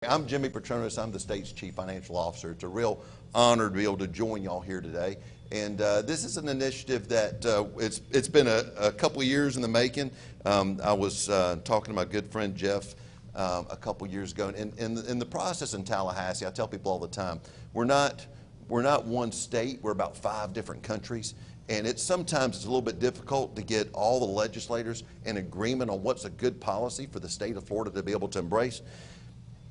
I'm Jimmy Patronis. I'm the state's chief financial officer. It's a real honor to be able to join y'all here today. And this is an initiative that it's been a couple of years in the making. I was talking to my good friend Jeff a couple of years ago. And in the process in Tallahassee, I tell people all the time, we're not one state. We're about 5 different countries. And sometimes it's a little bit difficult to get all the legislators in agreement on what's a good policy for the state of Florida to be able to embrace.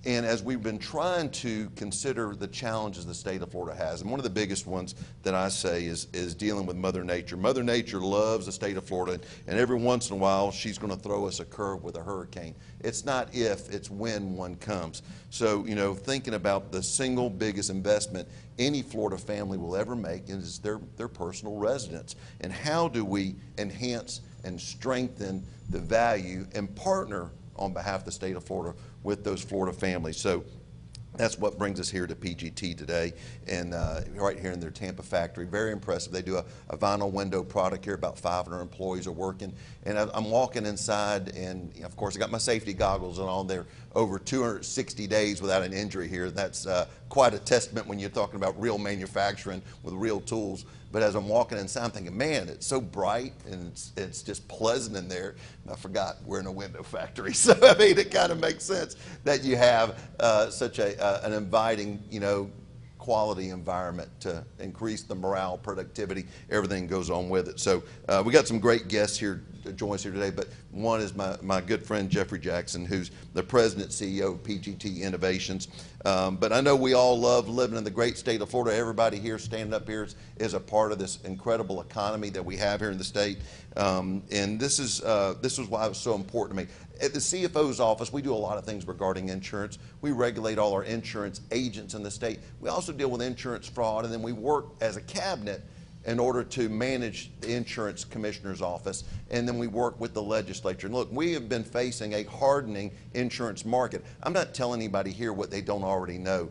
And as we've been trying to consider the challenges the state of Florida has, and one of the biggest ones that I say is dealing with Mother Nature. Mother Nature loves the state of Florida, and every once in a while she's going to throw us a curve with a hurricane. It's not if, it's when one comes. So, thinking about the single biggest investment any Florida family will ever make is their personal residence. And how do we enhance and strengthen the value and partner on behalf of the state of Florida with those Florida families? So that's what brings us here to PGT today, and right here in their Tampa factory. Very impressive. They do a vinyl window product here. About 500 employees are working, and I'm walking inside, and of course I got my safety goggles on there. Over 260 days without an injury here. That's quite a testament when you're talking about real manufacturing with real tools. But as I'm walking inside, I'm thinking, man, it's so bright and it's just pleasant in there. And I forgot we're in a window factory. So, I mean, it kind of makes sense that you have such an inviting, quality environment to increase the morale, productivity, everything goes on with it. So we got some great guests here to join us here today, but one is my good friend Jeffrey Jackson, who's the president CEO of PGT Innovations. But I know we all love living in the great state of Florida. Everybody here standing up here is a part of this incredible economy that we have here in the state. And this is why it was so important to me. At the CFO's office, we do a lot of things regarding insurance. We regulate all our insurance agents in the state. We also deal with insurance fraud, and then we work as a cabinet in order to manage the insurance commissioner's office, and then we work with the legislature. And look, we have been facing a hardening insurance market. I'm not telling anybody here what they don't already know.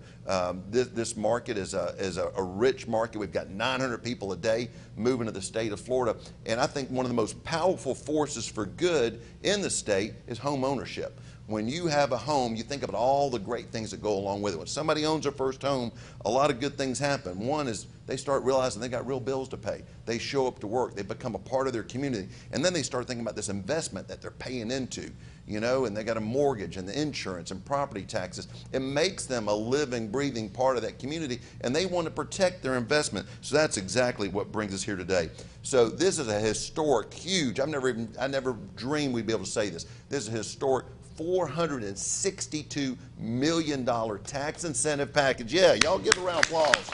This market is a rich market. We've got 900 people a day moving to the state of Florida, and I think one of the most powerful forces for good in the state is home ownership. When you have a home, you think about all the great things that go along with it. When somebody owns their first home, a lot of good things happen. One is they start realizing they got real bills to pay. They show up to work. They become a part of their community. And then they start thinking about this investment that they're paying into, and they got a mortgage and the insurance and property taxes. It makes them a living, breathing part of that community, and they want to protect their investment. So that's exactly what brings us here today. So this is a historic, huge, I never dreamed we'd be able to say this. This is a historic $462 million tax incentive package. Yeah, y'all give a round of applause.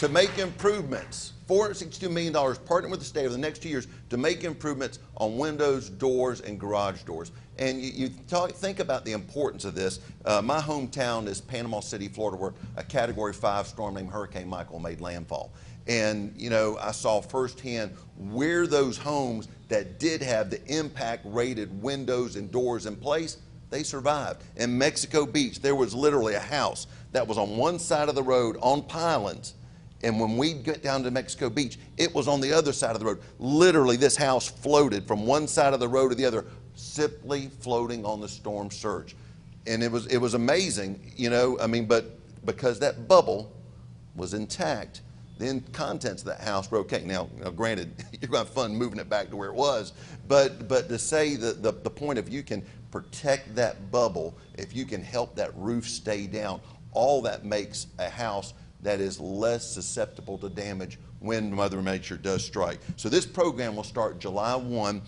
To make improvements, $462 million, partnering with the state over the next 2 years to make improvements on windows, doors, and garage doors. And you think about the importance of this. My hometown is Panama City, Florida, where a Category 5 storm named Hurricane Michael made landfall. And, I saw firsthand where those homes that did have the impact-rated windows and doors in place, they survived. In Mexico Beach, there was literally a house that was on one side of the road on pylons. And when we get down to Mexico Beach, it was on the other side of the road. Literally, this house floated from one side of the road to the other, simply floating on the storm surge. And it was amazing, but because that bubble was intact, the contents of that house were okay. Now granted, you're going to have fun moving it back to where it was, but to say that the point of you can protect that bubble, if you can help that roof stay down, all that makes a house that is less susceptible to damage when Mother Nature does strike. So this program will start July 1.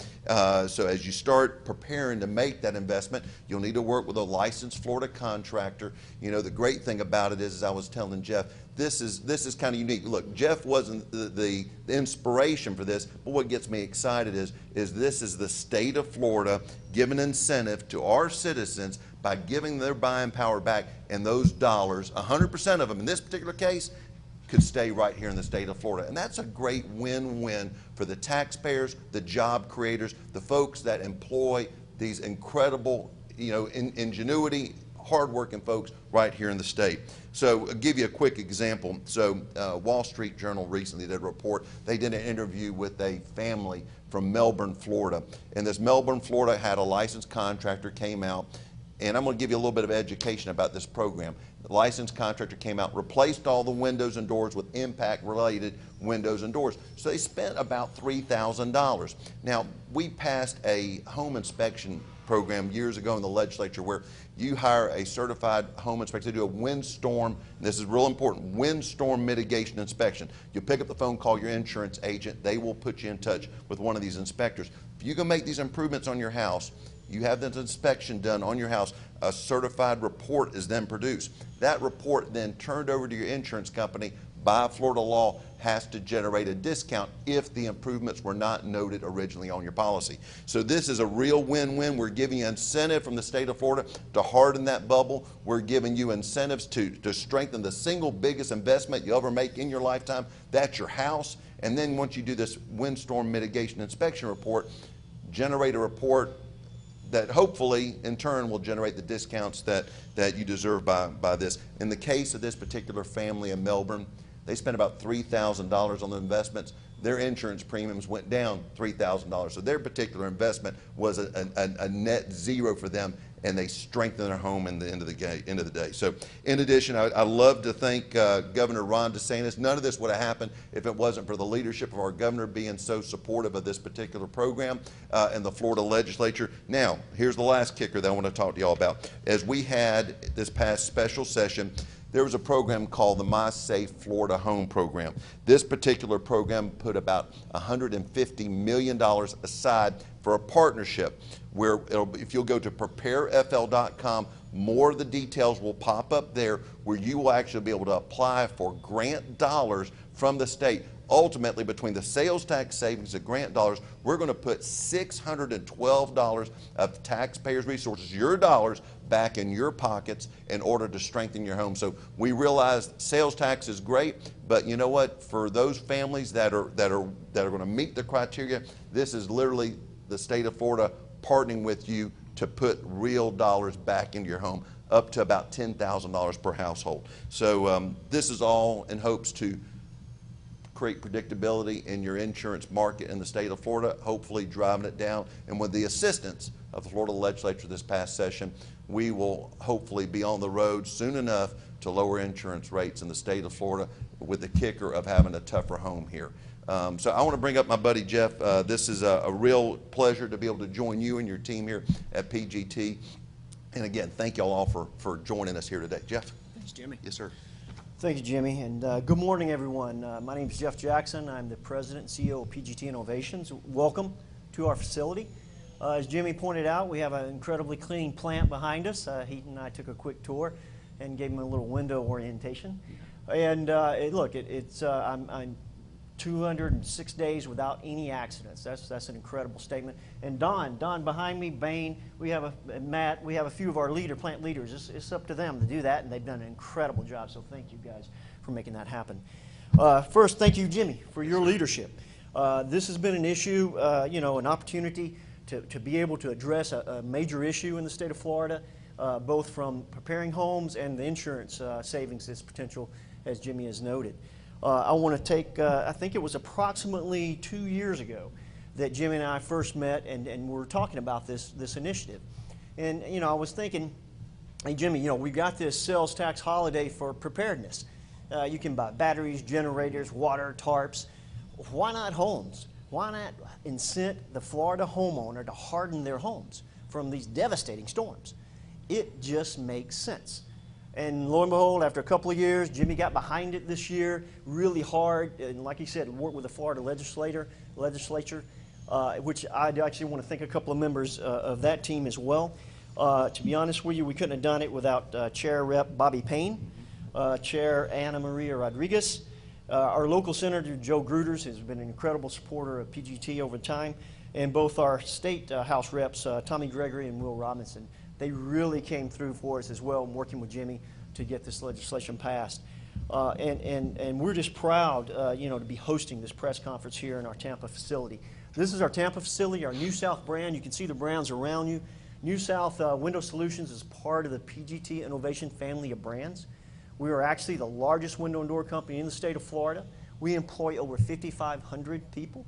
So as you start preparing to make that investment, you'll need to work with a licensed Florida contractor. The great thing about it is, as I was telling Jeff, this is kind of unique. Look, Jeff wasn't the inspiration for this, but what gets me excited is this is the state of Florida giving incentive to our citizens by giving their buying power back, and those dollars, 100% of them in this particular case, could stay right here in the state of Florida. And that's a great win-win for the taxpayers, the job creators, the folks that employ these incredible, ingenuity, hardworking folks right here in the state. So I'll give you a quick example. So Wall Street Journal recently did a report. They did an interview with a family from Melbourne, Florida. And this Melbourne, Florida had a licensed contractor came out, and I'm going to give you a little bit of education about this program. The licensed contractor came out, replaced all the windows and doors with impact-related windows and doors. So they spent about $3,000. Now, we passed a home inspection program years ago in the legislature where you hire a certified home inspector to do a windstorm, and this is real important, windstorm mitigation inspection. You pick up the phone, call your insurance agent, they will put you in touch with one of these inspectors. If you can make these improvements on your house, you have this inspection done on your house, a certified report is then produced. That report then turned over to your insurance company by Florida law has to generate a discount if the improvements were not noted originally on your policy. So this is a real win-win. We're giving you incentive from the state of Florida to harden that bubble. We're giving you incentives to strengthen the single biggest investment you ever make in your lifetime. That's your house. And then once you do this windstorm mitigation inspection report, generate a report that hopefully in turn will generate the discounts that you deserve by this. In the case of this particular family in Melbourne, they spent about $3,000 on the investments. Their insurance premiums went down $3,000. So their particular investment was a net zero for them, and they strengthened their home in the end of the day. So in addition, I love to thank Governor Ron DeSantis. None of this would have happened if it wasn't for the leadership of our governor being so supportive of this particular program and the Florida legislature. Now, here's the last kicker that I want to talk to y'all about. As we had this past special session, there was a program called the My Safe Florida Home Program. This particular program put about $150 million aside for a partnership where if you'll go to preparefl.com, more of the details will pop up there where you will actually be able to apply for grant dollars from the state. Ultimately, between the sales tax savings and grant dollars, we're going to put $612 of taxpayers' resources, your dollars, back in your pockets in order to strengthen your home. So we realize sales tax is great, but you know what? For those families that are going to meet the criteria, this is literally the state of Florida partnering with you to put real dollars back into your home, up to about $10,000 per household. So this is all in hopes to create predictability in your insurance market in the state of Florida, hopefully driving it down. And with the assistance of the Florida legislature this past session, we will hopefully be on the road soon enough to lower insurance rates in the state of Florida, with the kicker of having a tougher home here. So I want to bring up my buddy Jeff. This is a real pleasure to be able to join you and your team here at PGT. And again, thank you all for joining us here today. Jeff? Thanks, Jimmy. Yes, sir. Thank you, Jimmy, and good morning, everyone. My name is Jeff Jackson. I'm the President and CEO of PGT Innovations. Welcome to our facility. As Jimmy pointed out, we have an incredibly clean plant behind us. Heaton and I took a quick tour and gave him a little window orientation. And look, I'm 206 days without any accidents. That's an incredible statement. And Don behind me, Bain, we have Matt, we have a few of our plant leaders. It's up to them to do that, and they've done an incredible job. So thank you guys for making that happen. First, thank you, Jimmy, for your leadership. This has been an issue, an opportunity to be able to address a major issue in the state of Florida, both from preparing homes and the insurance savings that's potential, as Jimmy has noted. I want to take, I think it was approximately 2 years ago that Jimmy and I first met, and we were talking about this initiative. And, I was thinking, hey, Jimmy, we got this sales tax holiday for preparedness. You can buy batteries, generators, water, tarps. Why not homes? Why not incent the Florida homeowner to harden their homes from these devastating storms? It just makes sense. And lo and behold, after a couple of years, Jimmy got behind it this year really hard. And like he said, worked with the Florida legislature, which I actually want to thank a couple of members of that team as well. To be honest with you, we couldn't have done it without Chair Rep. Bobby Payne, Chair Ana Maria Rodriguez. Our local Senator Joe Gruters has been an incredible supporter of PGT over time. And both our state House reps, Tommy Gregory and Will Robinson, they really came through for us as well, working with Jimmy to get this legislation passed. And we're just proud, to be hosting this press conference here in our Tampa facility. This is our Tampa facility, our New South brand. You can see the brands around you. New South Window Solutions is part of the PGT Innovation family of brands. We are actually the largest window and door company in the state of Florida. We employ over 5,500 people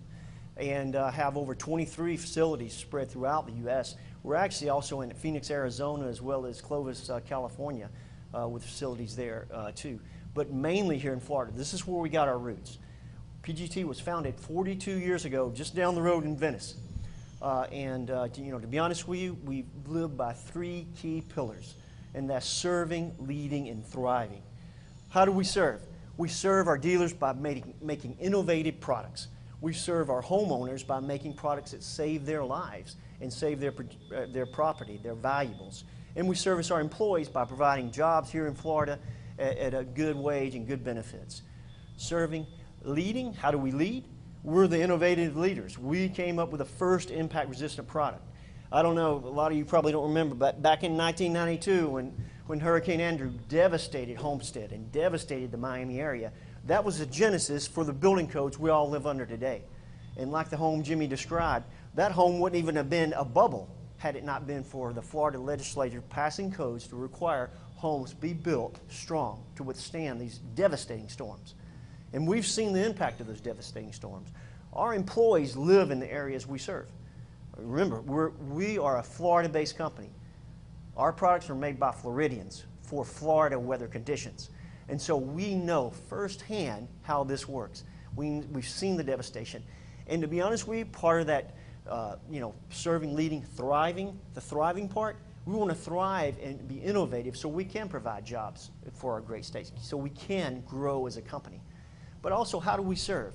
and have over 23 facilities spread throughout the U.S. We're actually also in Phoenix, Arizona, as well as Clovis, California, with facilities there too. But mainly here in Florida. This is where we got our roots. PGT was founded 42 years ago, just down the road in Venice. To be honest with you, we live by 3 key pillars, and that's serving, leading, and thriving. How do we serve? We serve our dealers by making innovative products. We serve our homeowners by making products that save their lives and save their property, their valuables. And we service our employees by providing jobs here in Florida at a good wage and good benefits. Serving, leading, how do we lead? We're the innovative leaders. We came up with the first impact-resistant product. I don't know, a lot of you probably don't remember, but back in 1992 when Hurricane Andrew devastated Homestead and devastated the Miami area, that was the genesis for the building codes we all live under today. And like the home Jimmy described, that home wouldn't even have been a bubble had it not been for the Florida legislature passing codes to require homes be built strong to withstand these devastating storms. And we've seen the impact of those devastating storms. Our employees live in the areas we serve. Remember, we are a Florida-based company. Our products are made by Floridians for Florida weather conditions. And so we know firsthand how this works. We've seen the devastation. And to be honest with you, part of that, serving, leading, thriving, the thriving part, we want to thrive and be innovative so we can provide jobs for our great state, so we can grow as a company. But also, how do we serve?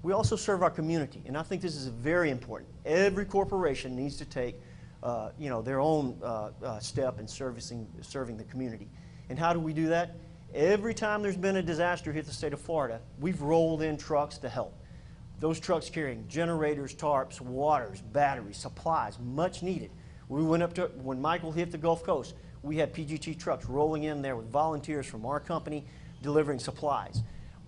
We also serve our community, and I think this is very important. Every corporation needs to take their own step in serving the community. And how do we do that? Every time there's been a disaster hit the state of Florida, we've rolled in trucks to help. Those trucks carrying generators, tarps, waters, batteries, supplies, much needed. We went up to, when Michael hit the Gulf Coast, we had PGT trucks rolling in there with volunteers from our company delivering supplies.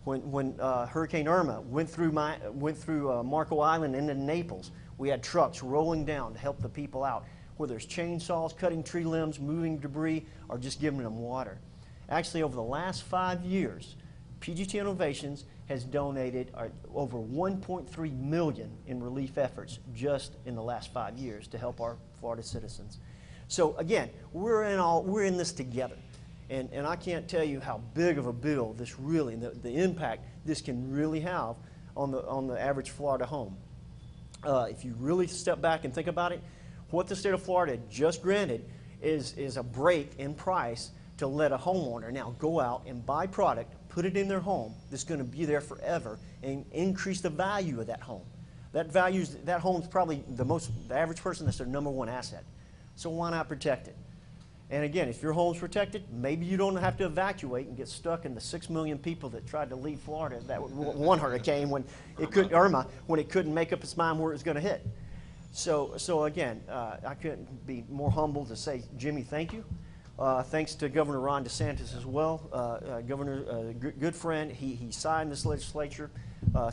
When Hurricane Irma went through Marco Island into Naples, we had trucks rolling down to help the people out, whether it's chainsaws, cutting tree limbs, moving debris, or just giving them water. Actually, over the last 5 years, PGT Innovations has donated over $1.3 million in relief efforts just in the last 5 years to help our Florida citizens. So again, we're in this together. And I can't tell you how big of a bill this really, the impact this can really have on the average Florida home. If you really step back and think about it, what the state of Florida just granted is a break in price to let a homeowner now go out and buy product, put it in their home that's going to be there forever, and increase the value of that home. That home's probably the average person, that's their #1 asset. So why not protect it? And again, if your home's protected, maybe you don't have to evacuate and get stuck in the 6 million people that tried to leave Florida that one hurricane when it couldn't make up its mind where it was going to hit. So again, I couldn't be more humble to say, Jimmy, thank you. Thanks to Governor Ron DeSantis as well. Governor, good friend, he signed this legislature,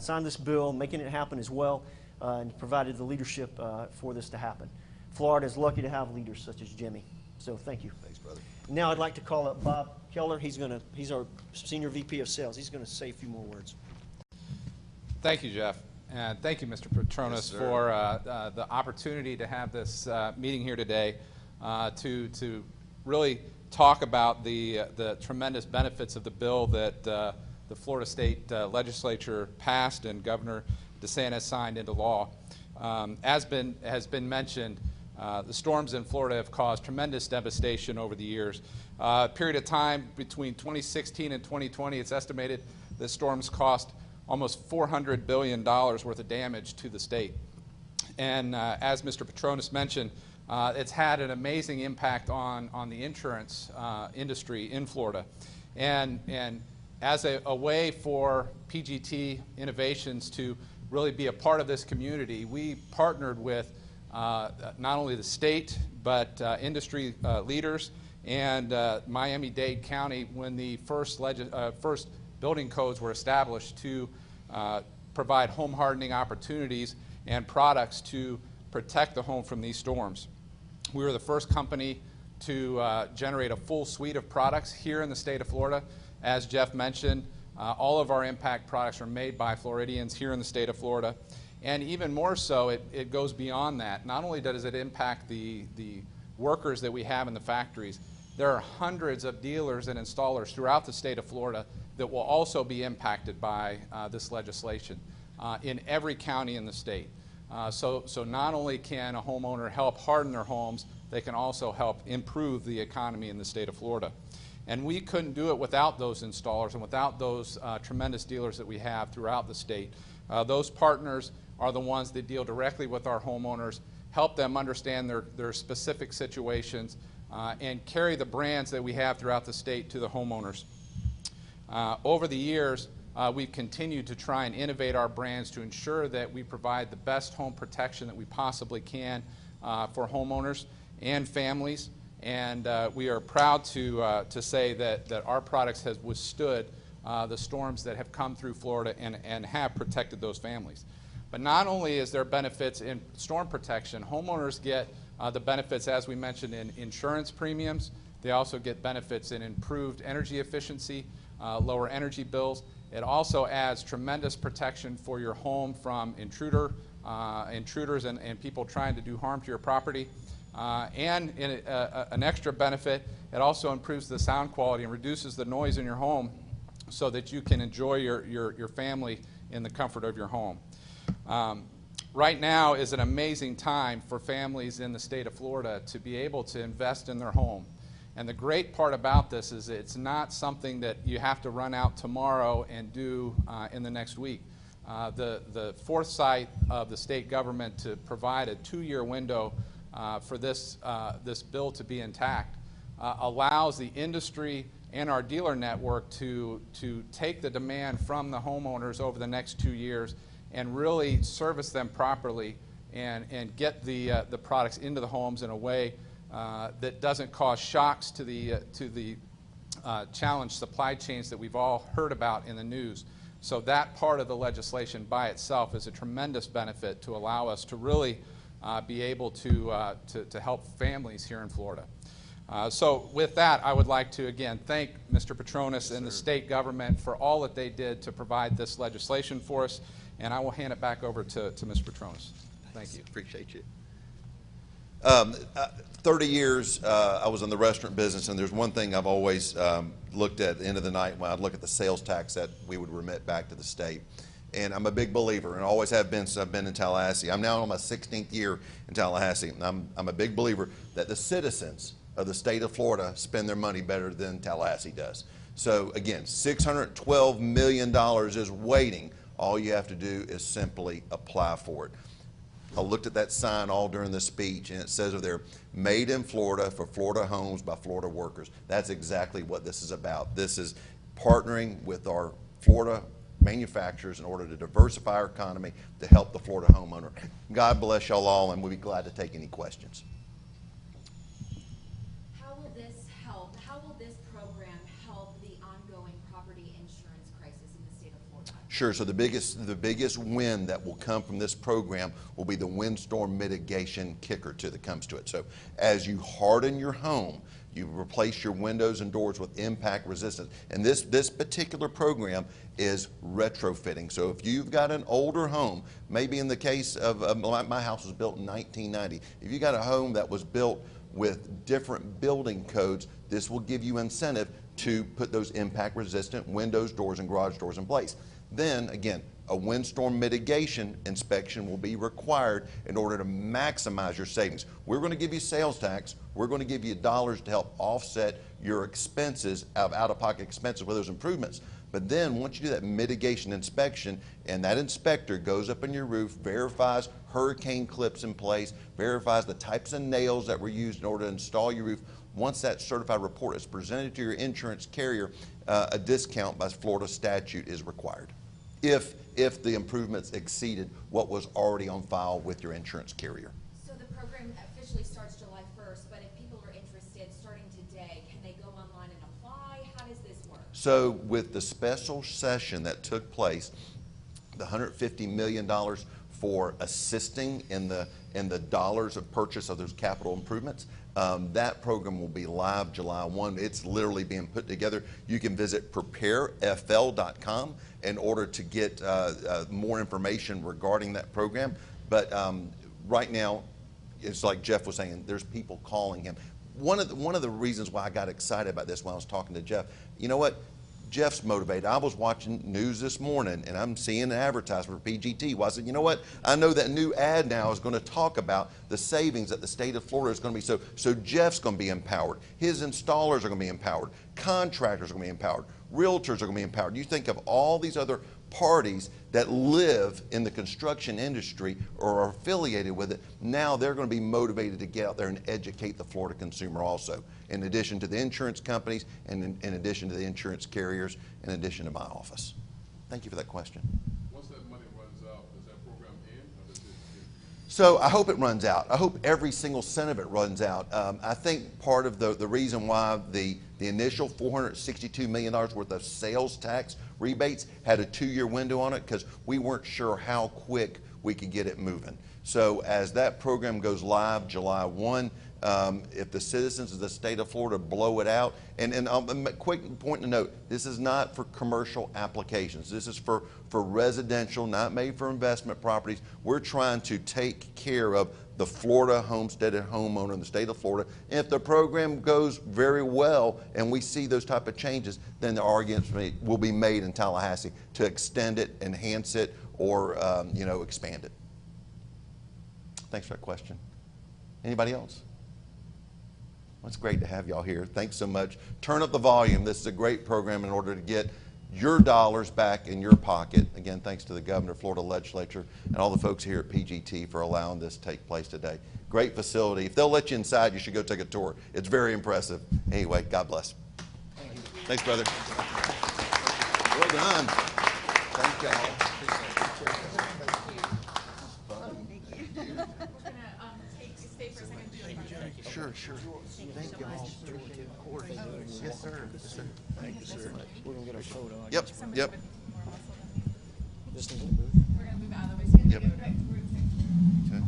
signed this bill, making it happen as well, and provided the leadership for this to happen. Florida is lucky to have leaders such as Jimmy. So thank you. Thanks, brother. Now I'd like to call up Bob Keller. He's our Senior VP of Sales. He's going to say a few more words. Thank you, Jeff. And thank you, Mr. Patronis, for the opportunity to have this meeting here today to really talk about the tremendous benefits of the bill that the Florida State Legislature passed and Governor DeSantis signed into law. As has been mentioned, the storms in Florida have caused tremendous devastation over the years. A period of time between 2016 and 2020, it's estimated that storms cost almost $400 billion worth of damage to the state. And as Mr. Patronis mentioned, it's had an amazing impact on the insurance industry in Florida. And as a way for PGT Innovations to really be a part of this community, we partnered with not only the state, but industry leaders and Miami-Dade County when the first building codes were established to provide home hardening opportunities and products to protect the home from these storms. We were the first company to generate a full suite of products here in the state of Florida. As Jeff mentioned, all of our impact products are made by Floridians here in the state of Florida. And even more so, it goes beyond that. Not only does it impact the workers that we have in the factories, there are hundreds of dealers and installers throughout the state of Florida that will also be impacted by this legislation in every county in the state. So not only can a homeowner help harden their homes, they can also help improve the economy in the state of Florida. And we couldn't do it without those installers and without those tremendous dealers that we have throughout the state. Those partners are the ones that deal directly with our homeowners, help them understand their specific situations, and carry the brands that we have throughout the state to the homeowners. Over the years, we've continued to try and innovate our brands to ensure that we provide the best home protection that we possibly can for homeowners and families. And we are proud to say that our products have withstood the storms that have come through Florida and have protected those families. But not only is there benefits in storm protection, homeowners get the benefits, as we mentioned, in insurance premiums. They also get benefits in improved energy efficiency, lower energy bills. It also adds tremendous protection for your home from intruders and people trying to do harm to your property. And in an extra benefit, it also improves the sound quality and reduces the noise in your home so that you can enjoy your family in the comfort of your home. Right now is an amazing time for families in the state of Florida to be able to invest in their home. And the great part about this is it's not something that you have to run out tomorrow and do in the next week. The foresight of the state government to provide a 2-year window for this bill to be intact allows the industry and our dealer network to take the demand from the homeowners over the next 2 years and really service them properly and get the products into the homes in a way that doesn't cause shocks to the challenged supply chains that we've all heard about in the news. So that part of the legislation by itself is a tremendous benefit to allow us to really be able to help families here in Florida. So with that, I would like to again thank Mr. Patronis and the state government for all that they did to provide this legislation for us, and I will hand it back over to Mr. Patronis. Thank you. Appreciate you. 30 years I was in the restaurant business, and there's one thing I've always looked at the end of the night when I'd look at the sales tax that we would remit back to the state. And I'm a big believer, and always have been since I've been in Tallahassee. I'm now on my 16th year in Tallahassee, and I'm a big believer that the citizens of the state of Florida spend their money better than Tallahassee does. So again, $612 million is waiting. All you have to do is simply apply for it. I looked at that sign all during the speech, and it says over there, made in Florida for Florida homes by Florida workers. That's exactly what this is about. This is partnering with our Florida manufacturers in order to diversify our economy to help the Florida homeowner. God bless y'all all, and we'll be glad to take any questions. How will this program help the ongoing property insurance crisis in the state of Florida? Sure. So the biggest win that will come from this program will be the windstorm mitigation kicker that comes to it. So as you harden your home, you replace your windows and doors with impact resistance. And this particular program is retrofitting. So if you've got an older home, maybe in the case of my house was built in 1990. If you got a home that was built with different building codes, this will give you incentive to put those impact resistant windows, doors, and garage doors in place. Then again, a windstorm mitigation inspection will be required in order to maximize your savings. We're going to give you sales tax. We're going to give you dollars to help offset your expenses, out-of-pocket expenses for those improvements. But then once you do that mitigation inspection, and that inspector goes up in your roof, verifies hurricane clips in place, verifies the types of nails that were used in order to install your roof, once that certified report is presented to your insurance carrier, a discount by Florida statute is required if the improvements exceeded what was already on file with your insurance carrier. So the program officially starts July 1st, but if people are interested starting today, can they go online and apply? How does this work? So with the special session that took place, the $150 million for assisting in the and the dollars of purchase of those capital improvements. That program will be live July 1. It's literally being put together. You can visit preparefl.com in order to get more information regarding that program. But right now, it's like Jeff was saying, there's people calling him. One of the reasons why I got excited about this when I was talking to Jeff, you know what? Jeff's motivated. I was watching news this morning, and I'm seeing an advertisement for PGT. Well, I said, you know what? I know that new ad now is going to talk about the savings that the state of Florida is going to be. So Jeff's going to be empowered. His installers are going to be empowered. Contractors are going to be empowered. Realtors are going to be empowered. You think of all these other parties that live in the construction industry or are affiliated with it. Now they're going to be motivated to get out there and educate the Florida consumer also, in addition to the insurance companies and in addition to the insurance carriers, in addition to my office. Thank you for that question. Once that money runs out, does that program end, or does it end? So I hope it runs out. I hope every single cent of it runs out. I think part of the reason why the initial $462 million worth of sales tax rebates had a 2-year window on it, because we weren't sure how quick we could get it moving. So as that program goes live July 1, if the citizens of the state of Florida blow it out, and a quick point to note, this is not for commercial applications. This is for residential, not made for investment properties. We're trying to take care of the Florida homesteaded homeowner in the state of Florida. And if the program goes very well and we see those type of changes, then the arguments will be made in Tallahassee to extend it, enhance it, or expand it. Thanks for that question. Anybody else? Well, it's great to have y'all here. Thanks so much. Turn up the volume. This is a great program in order to get your dollars back in your pocket. Again, thanks to the governor, Florida legislature, and all the folks here at PGT for allowing this to take place today. Great facility. If they'll let you inside, you should go take a tour. It's very impressive. Anyway, God bless. Thank you. Thanks, brother. Well done. Thank y'all. Stay for a second. Sure, sure. Thank you all. Yes, sir. Yes, sir. Thank you, sir. We're going to get our photo. I Yep, guess. yep. This thing's in the booth. We're gonna move out of the way so you Yep. can go right through. Okay.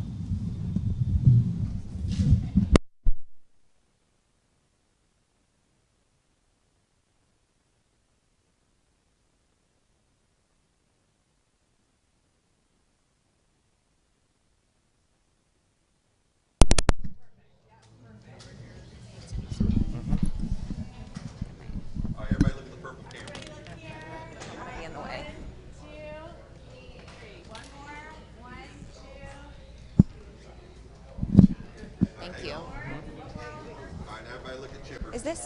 All right, everybody look at the purple camera. Be in the way. Thank you. All right, now everybody look at Chipper. Is this